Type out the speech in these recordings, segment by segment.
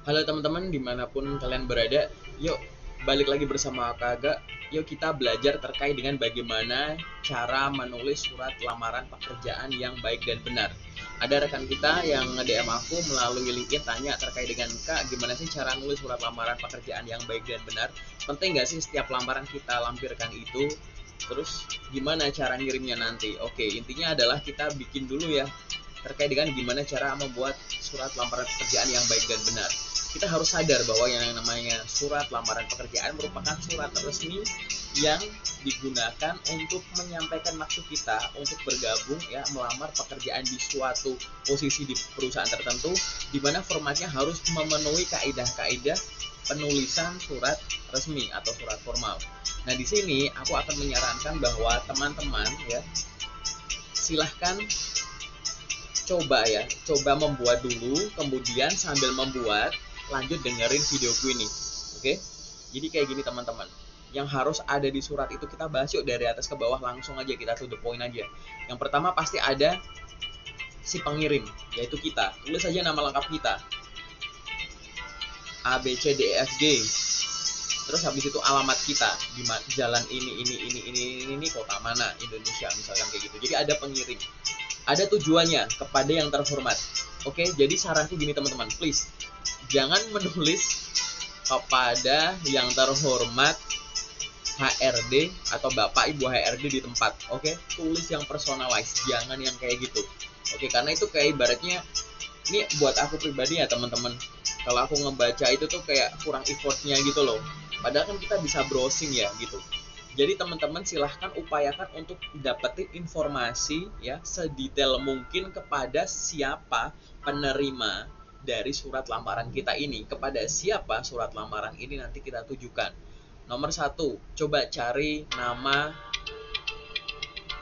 Halo teman-teman, dimanapun kalian berada, yuk balik lagi bersama Kakak. Yuk kita belajar terkait dengan bagaimana cara menulis surat lamaran pekerjaan yang baik dan benar. Ada rekan kita yang nge-DM aku melalui LinkedIn tanya terkait dengan Kak, gimana sih cara nulis surat lamaran pekerjaan yang baik dan benar? Penting nggak sih setiap lamaran kita lampirkan itu? Terus gimana cara ngirimnya nanti? Oke, intinya adalah kita bikin dulu ya terkait dengan gimana cara membuat surat lamaran pekerjaan yang baik dan benar. Kita harus sadar bahwa yang namanya surat lamaran pekerjaan merupakan surat resmi yang digunakan untuk menyampaikan maksud kita untuk bergabung ya melamar pekerjaan di suatu posisi di perusahaan tertentu, di mana formatnya harus memenuhi kaidah-kaidah penulisan surat resmi atau surat formal. Nah, di sini aku akan menyarankan bahwa teman-teman ya silahkan coba membuat dulu, kemudian sambil membuat lanjut dengerin videoku ini. Oke, jadi kayak gini teman-teman, yang harus ada di surat itu kita bahas yuk dari atas ke bawah, langsung aja kita to the point aja. Yang pertama pasti ada si pengirim, yaitu kita. Tulis aja nama lengkap kita, A B C D E F G. Terus habis itu alamat kita di jalan ini, kota mana, Indonesia misalkan kayak gitu. Jadi ada pengirim, ada tujuannya kepada yang terhormat. Oke, jadi saranku gini teman-teman, please jangan menulis kepada yang terhormat HRD atau Bapak Ibu HRD di tempat. Oke, tulis yang personalized, jangan yang kayak gitu. Oke, karena itu kayak ibaratnya ini buat aku pribadi ya teman-teman. Kalau aku ngebaca itu tuh kayak kurang effortnya gitu loh. Padahal kan kita bisa browsing ya gitu. Jadi teman-teman silahkan upayakan untuk dapetin informasi ya sedetail mungkin kepada siapa penerima dari surat lamaran kita ini, kepada siapa surat lamaran ini nanti kita tujukan. Nomor satu, coba cari nama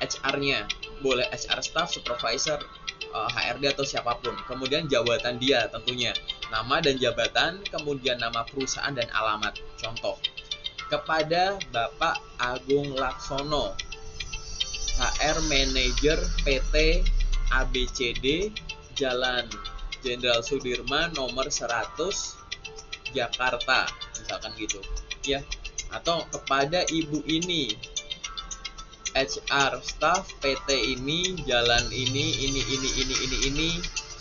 HR-nya, boleh HR staff, supervisor, HRD atau siapapun. Kemudian jabatan dia tentunya, nama dan jabatan, kemudian nama perusahaan dan alamat. Contoh, kepada Bapak Agung Laksono, HR Manager PT ABCD, Jalan Jenderal Sudirman nomor 100 Jakarta, misalkan gitu ya. Atau kepada ibu ini, HR staff PT ini, jalan ini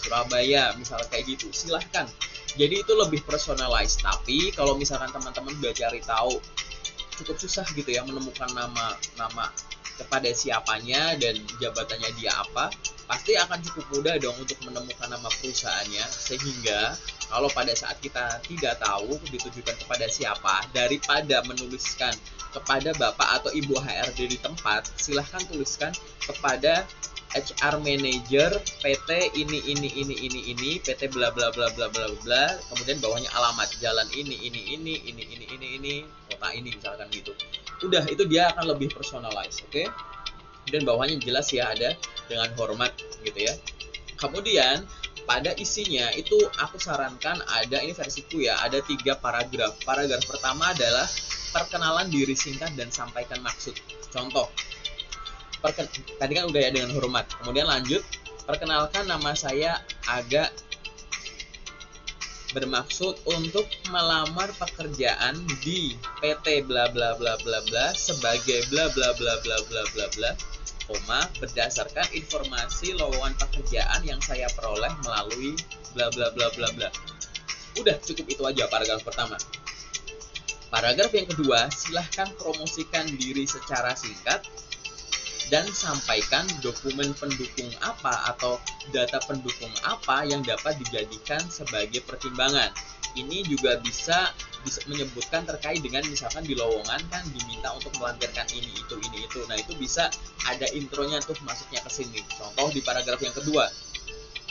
Surabaya, misalnya kayak gitu. Silahkan. Jadi itu lebih personalized. Tapi kalau misalkan teman-teman udah cari tahu cukup susah gitu ya menemukan nama kepada siapanya dan jabatannya dia apa, pasti akan cukup mudah dong untuk menemukan nama perusahaannya. Sehingga kalau pada saat kita tidak tahu ditujukan kepada siapa, daripada menuliskan kepada Bapak atau Ibu HRD di tempat, silahkan tuliskan kepada HR Manager PT ini PT bla bla bla bla bla bla, kemudian bawahnya alamat jalan ini kota ini misalkan gitu. Udah, itu dia akan lebih personalized. Oke, dan bawahnya jelas ya ada dengan hormat gitu ya. Kemudian pada isinya itu aku sarankan ada, ini versiku ya, ada 3 paragraf. Paragraf pertama adalah perkenalan diri singkat dan sampaikan maksud. Contoh, tadi kan udah ya dengan hormat. Kemudian lanjut, perkenalkan nama saya Aga, bermaksud untuk melamar pekerjaan di PT bla bla bla bla bla sebagai bla bla bla bla bla bla bla, koma, berdasarkan informasi lowongan pekerjaan yang saya peroleh melalui bla bla bla bla bla. Udah, cukup itu aja paragraf pertama. Paragraf yang kedua, silahkan promosikan diri secara singkat dan sampaikan dokumen pendukung apa atau data pendukung apa yang dapat dijadikan sebagai pertimbangan. Ini juga bisa menyebutkan terkait dengan misalkan di lowongan kan diminta untuk melampirkan ini itu. Nah, itu bisa ada intronya tuh masuknya ke sini. Contoh di paragraf yang kedua.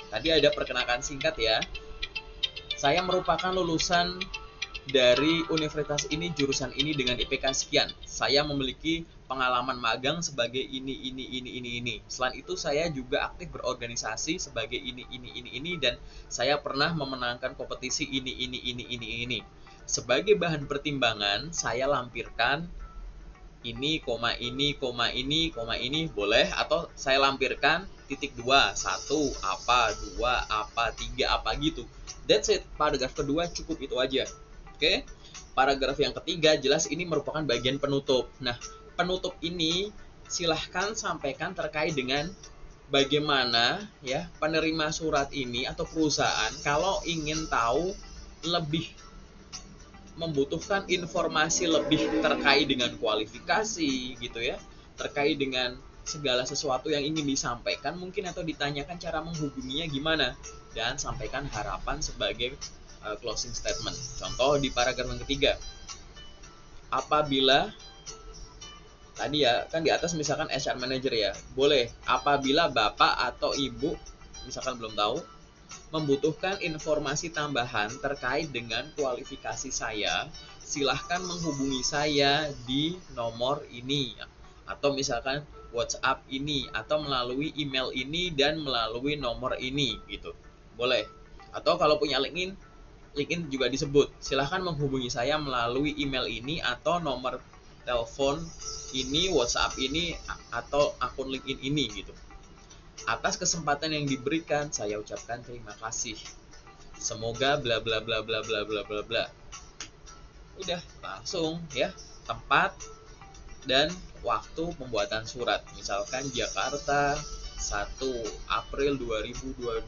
Tadi ada perkenalkan singkat ya. Saya merupakan lulusan dari universitas ini, jurusan ini dengan IPK sekian. Saya memiliki pengalaman magang sebagai ini. Selain itu saya juga aktif berorganisasi sebagai ini dan saya pernah memenangkan kompetisi ini. Sebagai bahan pertimbangan, saya lampirkan ini, koma ini, koma ini, koma ini, boleh. Atau saya lampirkan titik 2, 1, apa, 2, apa, 3, apa gitu. That's it. Paragraf kedua cukup itu aja. Oke. Paragraf yang ketiga jelas ini merupakan bagian penutup. Nah, penutup ini silahkan sampaikan terkait dengan bagaimana ya penerima surat ini atau perusahaan kalau ingin tahu lebih, membutuhkan informasi lebih terkait dengan kualifikasi gitu ya, terkait dengan segala sesuatu yang ingin disampaikan mungkin, atau ditanyakan cara menghubunginya gimana, dan sampaikan harapan sebagai closing statement. Contoh di paragraf yang ketiga, apabila tadi ya kan di atas misalkan HR manager ya, boleh apabila bapak atau ibu misalkan belum tahu membutuhkan informasi tambahan terkait dengan kualifikasi saya, silahkan menghubungi saya di nomor ini, atau misalkan WhatsApp ini, atau melalui email ini dan melalui nomor ini gitu, boleh. Atau kalau punya LinkedIn juga disebut, silahkan menghubungi saya melalui email ini atau nomor telepon ini, WhatsApp ini, atau akun LinkedIn ini gitu. Atas kesempatan yang diberikan, saya ucapkan terima kasih. Semoga bla bla bla bla bla bla bla bla. Udah, langsung ya. Tempat dan waktu pembuatan surat. Misalkan Jakarta 1 April 2022.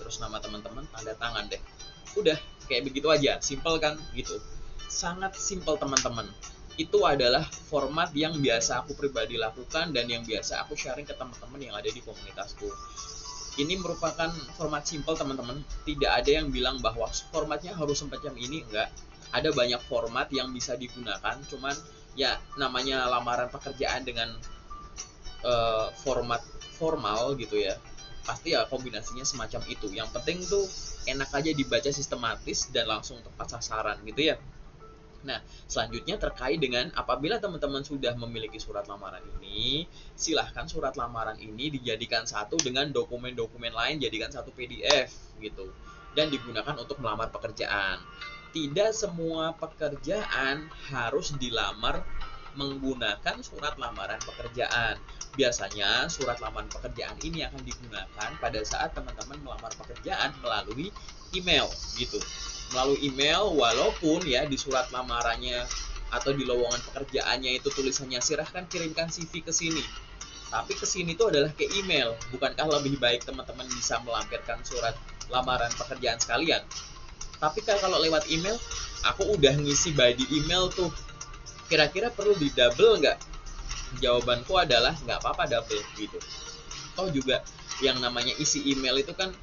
Terus nama teman-teman, tanda tangan deh. Udah, kayak begitu aja. Simple kan gitu. Sangat simple teman-teman. Itu adalah format yang biasa aku pribadi lakukan dan yang biasa aku sharing ke teman-teman yang ada di komunitasku. Ini merupakan format simple teman-teman. Tidak ada yang bilang bahwa formatnya harus semacam ini, enggak. Ada banyak format yang bisa digunakan, cuman ya namanya lamaran pekerjaan dengan format formal gitu ya. Pasti ya kombinasinya semacam itu. Yang penting tuh enak aja dibaca, sistematis dan langsung tepat sasaran gitu ya. Nah, selanjutnya terkait dengan apabila teman-teman sudah memiliki surat lamaran ini, silahkan surat lamaran ini dijadikan satu dengan dokumen-dokumen lain, jadikan satu PDF gitu, dan digunakan untuk melamar pekerjaan. Tidak semua pekerjaan harus dilamar menggunakan surat lamaran pekerjaan. Biasanya surat lamaran pekerjaan ini akan digunakan pada saat teman-teman melamar pekerjaan melalui email gitu. Melalui email, walaupun ya di surat lamarannya atau di lowongan pekerjaannya itu tulisannya silahkan kirimkan CV ke sini, tapi ke sini itu adalah ke email. Bukankah lebih baik teman-teman bisa melampirkan surat lamaran pekerjaan sekalian? Tapi kalau lewat email, aku udah ngisi body email tuh, kira-kira perlu di double nggak? Jawabanku adalah nggak apa-apa double gitu. Toh juga yang namanya isi email itu kan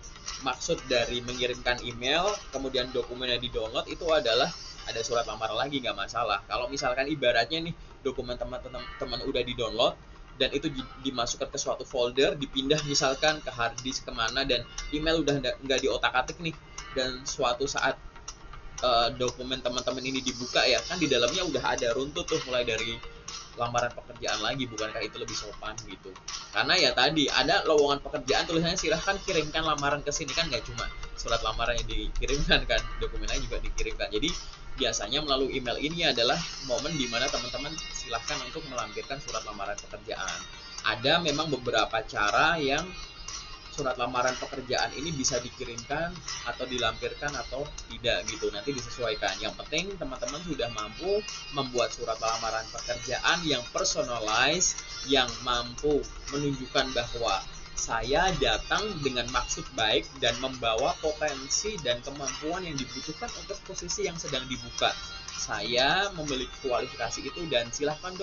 maksud dari mengirimkan email, kemudian dokumennya di-download, itu adalah ada surat lamaran lagi, nggak masalah. Kalau misalkan ibaratnya nih dokumen teman-teman udah di-download dan itu dimasukkan ke suatu folder, dipindah misalkan ke hard disk kemana, dan email udah nggak diotak-atik nih, dan suatu saat dokumen teman-teman ini dibuka ya kan di dalamnya udah ada runtut tuh mulai dari lamaran pekerjaan lagi. Bukankah itu lebih sopan gitu? Karena ya tadi ada lowongan pekerjaan tulisannya silahkan kirimkan lamaran ke sini, kan nggak cuma surat lamaran yang dikirimkan kan, dokumennya juga dikirimkan. Jadi biasanya melalui email ini adalah momen dimana teman-teman silahkan untuk melampirkan surat lamaran pekerjaan. Ada memang beberapa cara yang surat lamaran pekerjaan ini bisa dikirimkan atau dilampirkan atau tidak gitu, nanti disesuaikan. Yang penting teman-teman sudah mampu membuat surat lamaran pekerjaan yang personalized, yang mampu menunjukkan bahwa saya datang dengan maksud baik dan membawa potensi dan kemampuan yang dibutuhkan untuk posisi yang sedang dibuka. Saya memiliki kualifikasi itu dan silahkan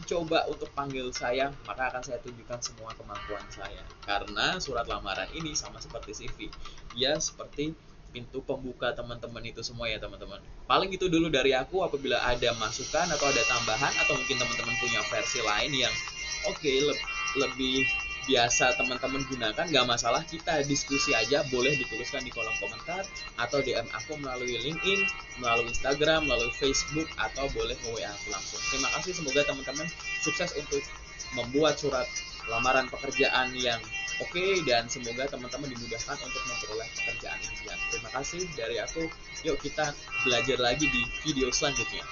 coba untuk panggil saya, maka akan saya tunjukkan semua kemampuan saya. Karena surat lamaran ini sama seperti CV, ya seperti pintu pembuka teman-teman itu semua ya teman-teman. Paling itu dulu dari aku. Apabila ada masukan atau ada tambahan, atau mungkin teman-teman punya versi lain yang lebih biasa teman-teman gunakan, nggak masalah, kita diskusi aja, boleh dituliskan di kolom komentar atau DM aku melalui LinkedIn, melalui Instagram, melalui Facebook, atau boleh WA aku langsung. Terima kasih, semoga teman-teman sukses untuk membuat surat lamaran pekerjaan yang oke, dan semoga teman-teman dimudahkan untuk memperoleh pekerjaan impian. Terima kasih dari aku, yuk kita belajar lagi di video selanjutnya.